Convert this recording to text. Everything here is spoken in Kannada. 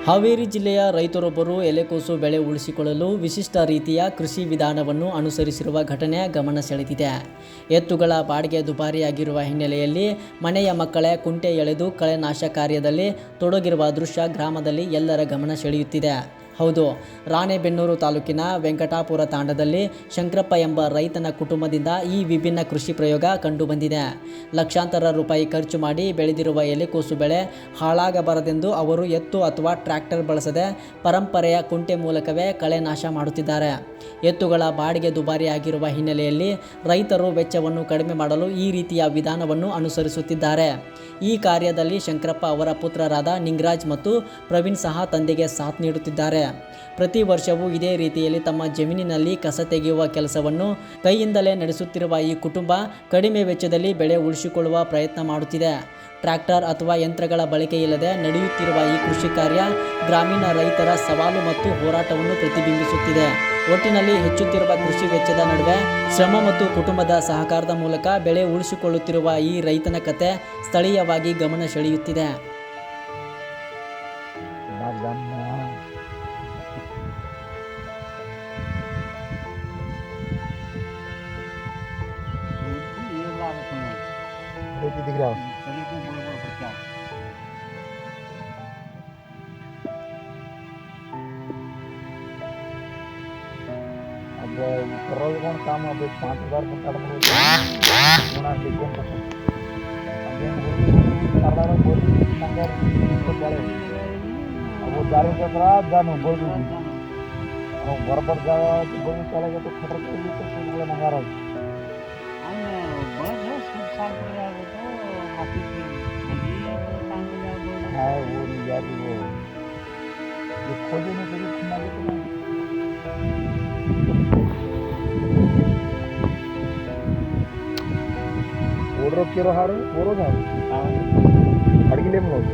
ಹಾವೇರಿ ಜಿಲ್ಲೆಯ ರೈತರೊಬ್ಬರು ಎಲೆಕೋಸು ಬೆಳೆ ಉಳಿಸಿಕೊಳ್ಳಲು ವಿಶಿಷ್ಟ ರೀತಿಯ ಕೃಷಿ ವಿಧಾನವನ್ನು ಅನುಸರಿಸಿರುವ ಘಟನೆ ಗಮನ ಸೆಳೆದಿದೆ. ಎತ್ತುಗಳ ಬಾಡಿಗೆ ದುಬಾರಿಯಾಗಿರುವ ಹಿನ್ನೆಲೆಯಲ್ಲಿ ಮನೆಯ ಮಕ್ಕಳೇ ಕುಂಟೆ ಎಳೆದು ಕಳೆನಾಶ ಕಾರ್ಯದಲ್ಲಿ ತೊಡಗಿರುವ ದೃಶ್ಯ ಗ್ರಾಮದಲ್ಲಿ ಎಲ್ಲರ ಗಮನ ಸೆಳೆಯುತ್ತಿದೆ. ಹೌದು, ರಾಣೆಬೆನ್ನೂರು ತಾಲೂಕಿನ ವೆಂಕಟಾಪುರ ತಾಂಡದಲ್ಲಿ ಶಂಕರಪ್ಪ ಎಂಬ ರೈತನ ಕುಟುಂಬದಿಂದ ಈ ವಿಭಿನ್ನ ಕೃಷಿ ಪ್ರಯೋಗ ಕಂಡುಬಂದಿದೆ. ಲಕ್ಷಾಂತರ ರೂಪಾಯಿ ಖರ್ಚು ಮಾಡಿ ಬೆಳೆದಿರುವ ಎಲೆಕೋಸು ಬೆಳೆ ಹಾಳಾಗಬಾರದೆಂದು ಅವರು ಎತ್ತು ಅಥವಾ ಟ್ರ್ಯಾಕ್ಟರ್ ಬಳಸದೆ ಪರಂಪರೆಯ ಕುಂಟೆ ಮೂಲಕವೇ ಕಳೆ ನಾಶ ಮಾಡುತ್ತಿದ್ದಾರೆ. ಎತ್ತುಗಳ ಬಾಡಿಗೆ ದುಬಾರಿಯಾಗಿರುವ ಹಿನ್ನೆಲೆಯಲ್ಲಿ ರೈತರು ವೆಚ್ಚವನ್ನು ಕಡಿಮೆ ಮಾಡಲು ಈ ರೀತಿಯ ವಿಧಾನವನ್ನು ಅನುಸರಿಸುತ್ತಿದ್ದಾರೆ. ಈ ಕಾರ್ಯದಲ್ಲಿ ಶಂಕರಪ್ಪ ಅವರ ಪುತ್ರರಾದ ನಿಂಗರಾಜ್ ಮತ್ತು ಪ್ರವೀಣ್ ಸಹ ತಂದೆಗೆ ಸಾಥ್ ನೀಡುತ್ತಿದ್ದಾರೆ. ಪ್ರತಿ ವರ್ಷವೂ ಇದೇ ರೀತಿಯಲ್ಲಿ ತಮ್ಮ ಜಮೀನಿನಲ್ಲಿ ಕಸ ತೆಗೆಯುವ ಕೆಲಸವನ್ನು ಕೈಯಿಂದಲೇ ನಡೆಸುತ್ತಿರುವ ಈ ಕುಟುಂಬ ಕಡಿಮೆ ವೆಚ್ಚದಲ್ಲಿ ಬೆಳೆ ಉಳಿಸಿಕೊಳ್ಳುವ ಪ್ರಯತ್ನ ಮಾಡುತ್ತಿದೆ. ಟ್ರ್ಯಾಕ್ಟರ್ ಅಥವಾ ಯಂತ್ರಗಳ ಬಳಕೆ ಇಲ್ಲದೆ ನಡೆಯುತ್ತಿರುವ ಈ ಕೃಷಿ ಕಾರ್ಯ ಗ್ರಾಮೀಣ ರೈತರ ಸವಾಲು ಮತ್ತು ಹೋರಾಟವನ್ನು ಪ್ರತಿಬಿಂಬಿಸುತ್ತಿದೆ. ಒಟ್ಟಿನಲ್ಲಿ ಹೆಚ್ಚುತ್ತಿರುವ ಕೃಷಿ ವೆಚ್ಚದ ನಡುವೆ ಶ್ರಮ ಮತ್ತು ಕುಟುಂಬದ ಸಹಕಾರದ ಮೂಲಕ ಬೆಳೆ ಉಳಿಸಿಕೊಳ್ಳುತ್ತಿರುವ ಈ ರೈತನ ಕತೆ ಸ್ಥಳೀಯವಾಗಿ ಗಮನ ಸೆಳೆಯುತ್ತಿದೆ. दिख रहा है अब करोगे कौन काम अब 5,000 अब वो गाड़ी का जानो बोल बराबर बोलने चलेगा तो खतर तो मंगा रहा है वो नहीं याद वो ये खोजे नहीं कभी खुना लेते ಓಡ್ರೋ ಕಿರೋ ಹಾರು ಓರೋದು ಹಾರು ಅಡಿಗೆ ಲೇಮ್ ನೋಡಿ